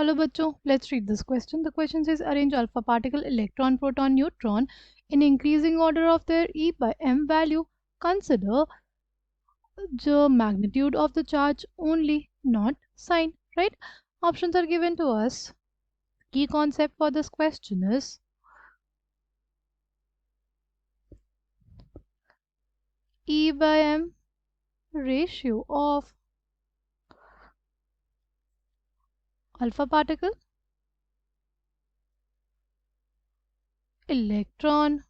Hello बच्चों, let's read this question. The question says arrange alpha particle, electron, proton, neutron in increasing order of their E by M value. Consider the magnitude of the charge only, not sign, right? Options are given to us. Key concept for this question is E by M ratio of alpha particle, electron,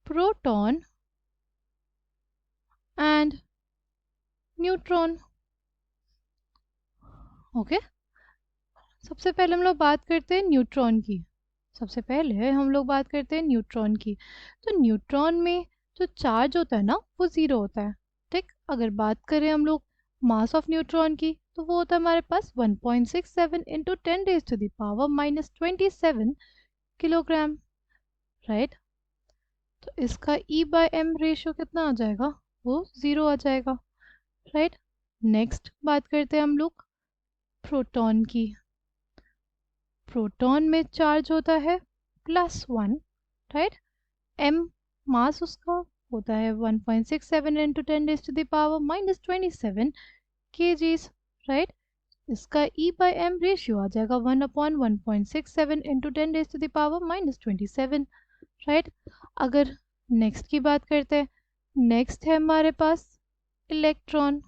proton and neutron. Okay सबसे पहले हम लोग बात करते हैं neutron की। तो neutron में जो चार्ज होता है ना वो ज़ीरो होता है। ठीक, अगर बात करें हम लोग मास ऑफ न्यूट्रॉन की तो वो होता है हमारे पास 1.67 इंटू 10⁻⁻27 किलोग्राम, राइट। तो इसका E बाय M रेशियो कितना आ जाएगा, वो ज़ीरो आ जाएगा, राइट। नेक्स्ट बात करते हैं हम लोग प्रोटॉन की। प्रोटॉन में चार्ज होता है +1, राइट। M मास उसका होता है 1.67 इंटू 10⁻⁻27 kgs, राइट। इसका E बाय M रेशियो आ जाएगा 1/1.67 इंटू 10⁻⁻27, राइट। अगर नेक्स्ट की बात करते हैं, नेक्स्ट है हमारे पास इलेक्ट्रॉन।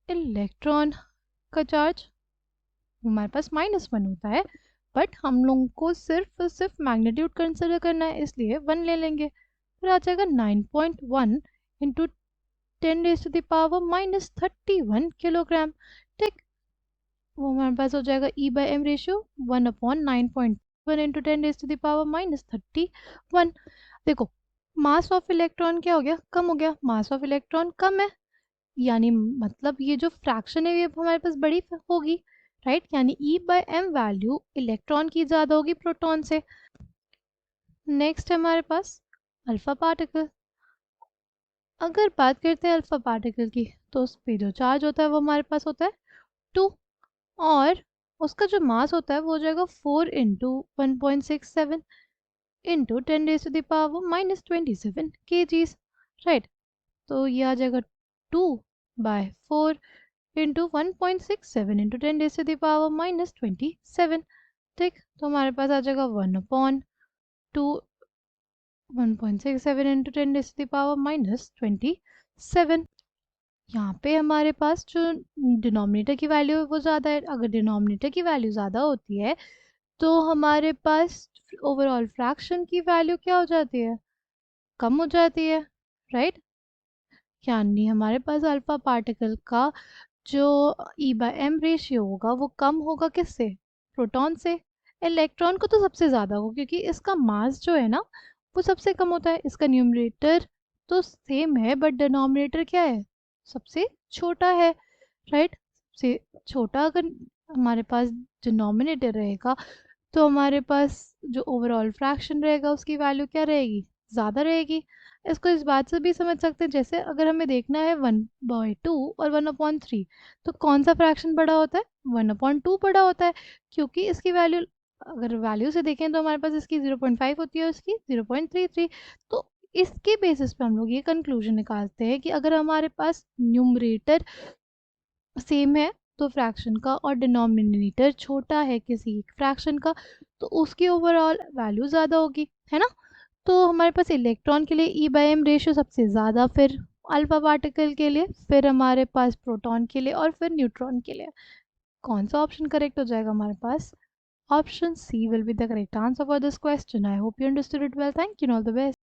इलेक्ट्रॉन का चार्ज हमारे पास -1 होता है, बट हम लोगों को सिर्फ मैग्नीट्यूड कंसिडर करना है इसलिए 1 ले लेंगे। फिर आ जाएगा 9.1 इंटू 10⁻31 किलोग्राम। ठीक, वो हमारे पास हो जाएगा E by M ratio 1/9.1 into 10⁻31। देखो मास ऑफ इलेक्ट्रॉन क्या हो गया, कम हो गया। मास ऑफ इलेक्ट्रॉन कम है, यानी मतलब ये जो फ्रैक्शन है ये हमारे पास बड़ी होगी, राइट। यानी E by M value electron की ज़्यादा होगी प्रोटॉन से। नेक्स्ट है हमारे पास अल्फा पार्टिकल। अगर बात करते हैं अल्फा पार्टिकल की तो उस पर जो चार्ज होता है वो हमारे पास होता है 2, और उसका जो मास होता है वो हो जाएगा 4 इंटू 1.67 इंटू 10⁻⁻27 kgs, राइट। तो ये आ जाएगा 2/4 इंटू 1.67 इंटू 10⁻⁻27। ठीक, तो हमारे पास आ जाएगा 1/1.67 इंटू 10⁻⁻27। यहाँ पे हमारे पास जो डिनोमिनेटर की वैल्यू है वो ज़्यादा है। अगर डिनोमिनेटर की वैल्यू ज़्यादा होती है तो हमारे पास ओवरऑल फ्रैक्शन की वैल्यू क्या हो जाती है, कम हो जाती है, राइट। यानी हमारे पास अल्फा पार्टिकल का जो E बाय M रेशियो होगा वो कम होगा किससे, प्रोटॉन से। इलेक्ट्रॉन को तो सबसे ज़्यादा होगा क्योंकि इसका मास जो है ना वो सबसे कम होता है। इसका न्यूमरेटर तो सेम है बट डिनोमिनेटर क्या है, सबसे छोटा है, राइट। से छोटा अगर हमारे पास डिनोमिनेटर रहेगा तो हमारे पास जो ओवरऑल फ्रैक्शन रहेगा उसकी वैल्यू क्या रहेगी, ज़्यादा रहेगी। इसको इस बात से भी समझ सकते हैं, जैसे अगर हमें देखना है 1/2 और 1/3 तो कौन सा फ्रैक्शन बड़ा होता है, 1/2 बड़ा होता है, क्योंकि इसकी वैल्यू अगर वैल्यू से देखें तो हमारे पास इसकी 0.5 होती है, उसकी 0.33। तो इसके बेसिस पे हम लोग ये कंक्लूजन निकालते हैं कि अगर हमारे पास न्यूमरेटर सेम है तो फ्रैक्शन का और डिनोमिनेटर छोटा है किसी फ्रैक्शन का तो उसकी ओवरऑल वैल्यू ज़्यादा होगी, है ना। तो हमारे पास इलेक्ट्रॉन के लिए E बाय M रेशियो सबसे ज़्यादा, फिर अल्फा पार्टिकल के लिए, फिर हमारे पास प्रोटॉन के लिए और फिर न्यूट्रॉन के लिए। कौन सा ऑप्शन करेक्ट हो जाएगा हमारे पास, option C will be the correct answer for this question. I hope you understood it well, thank you, all the best.